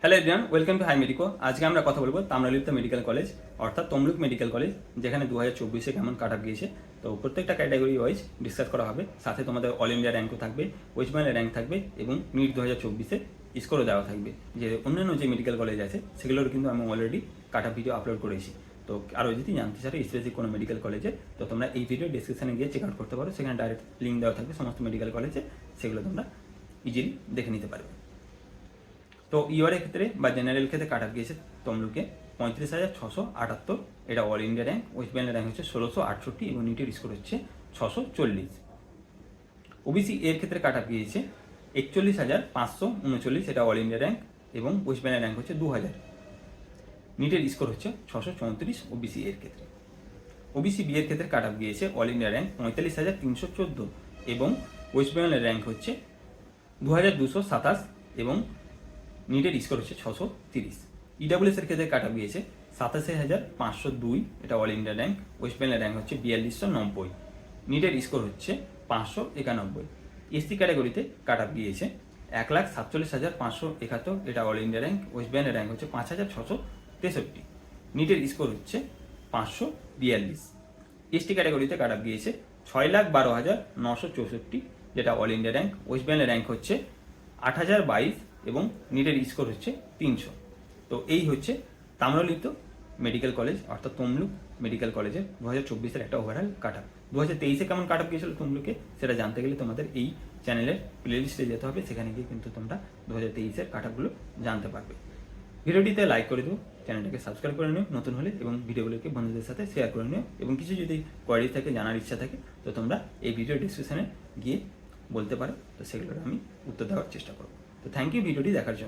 Hello everyone, welcome to Hi Medico. আজকে আমরা কথা বলবো তাম্রলিপ্ত মেডিকেল কলেজ অর্থাৎ তমলুক মেডিকেল কলেজ, যেখানে 2024-এ কেমন কাট অফ গিয়েছে। তো প্রত্যেকটা ক্যাটাগরি ওয়াইজ ডিসকাস করা হবে, সাথে তোমাদের অল ইন্ডিয়া র্যাঙ্কও থাকবে, ওয়েস্ট বেঙ্গলের র্যাঙ্ক থাকবে এবং নিট 2024-এ স্কোরও দেওয়া থাকবে। যে অন্যান্য যে মেডিকেল কলেজ আছে সেগুলোর কিন্তু আমি already cut off video upload করেছি। তো আরও যদি জানতে চাও স্পেসিফিক কোনো মেডিকেল কলেজে, তো তোমরা এই ভিডিও ডিসক্রিপশনে গিয়ে চেক আউট করতে পারো। সেখানে ডাইরেক্ট লিঙ্ক দেওয়া থাকবে সমস্ত মেডিকেল কলেজে, সেগুলো তোমরা ইজিলি দেখে নিতে পারবে। তো ইউআরের ক্ষেত্রে বা জেনারেল ক্ষেত্রে কাট অফ গিয়েছে তমলুকে 35,678, এটা অল ইন্ডিয়া র্যাঙ্ক। ওয়েস্ট বেঙ্গলের র্যাঙ্ক হচ্ছে 1668 এবং নিটের স্কোর হচ্ছে 640। ওবিসি এর ক্ষেত্রে কাট অফ গিয়েছে 41,539, এটা অল ইন্ডিয়া র্যাঙ্ক এবং ওয়েস্ট বেঙ্গলের র্যাঙ্ক হচ্ছে 2000। নিটের স্কোর হচ্ছে 634 ওবিসি এর ক্ষেত্রে। ওবিসি বি এর ক্ষেত্রে কাট অফ গিয়েছে অল ইন্ডিয়া র্যাঙ্ক 45,314 এবং ওয়েস্ট বেঙ্গলের র্যাঙ্ক হচ্ছে 2227 এবং নিটের স্কোর হচ্ছে 630। ইডাব্লিউএস এর ক্ষেত্রে কাট অফ গিয়েছে 87,502, এটা অল ইন্ডিয়া র্যাঙ্ক। ওয়েস্ট বেঙ্গলের র্যাঙ্ক হচ্ছে 4290, নিটের স্কোর হচ্ছে 591। এসসি ক্যাটাগরিতে কাট অফ গিয়েছে 1,47,571, এটা অল ইন্ডিয়া র্যাঙ্ক। ওয়েস্ট বেঙ্গলের র্যাঙ্ক হচ্ছে 5,663, নিটের স্কোর হচ্ছে 542। এসটি ক্যাটাগরিতে কাট অফ গিয়েছে 6,12,964, যেটা অল ইন্ডিয়া র্যাঙ্ক। ওয়েস্ট বেঙ্গলের র্যাঙ্ক হচ্ছে 8,022 এবং নিটের স্কোর হচ্ছে 300। তো এই হচ্ছে তাম্রলিপ্ত মেডিকেল কলেজ অর্থাৎ তমলুক মেডিকেল কলেজের 2024-এর একটা ওভারঅল কাট অফ। 2023-এ কেমন কাট অফ গিয়েছিল তমলুকে সেটা জানতে গেলে তোমাদের এই চ্যানেলের প্লেলিস্টে যেতে হবে, সেখানে গিয়ে কিন্তু তোমরা 2023-এর কাট অফগুলো জানতে পারবে। ভিডিওটিতে লাইক করে দিও, চ্যানেলটাকে সাবস্ক্রাইব করে নিও নতুন হলে, এবং ভিডিওগুলোকে বন্ধুদের সাথে শেয়ার করে নিও। এবং কিছু যদি কোয়ারি থাকে, জানার ইচ্ছা থাকে, তো তোমরা এই ভিডিও ডিসক্রিপশনে গিয়ে বলতে পারো, তো সেগুলোর আমি উত্তর দেওয়ার চেষ্টা করবো। তো থ্যাংক ইউ ভিডিওটি দেখার জন্য।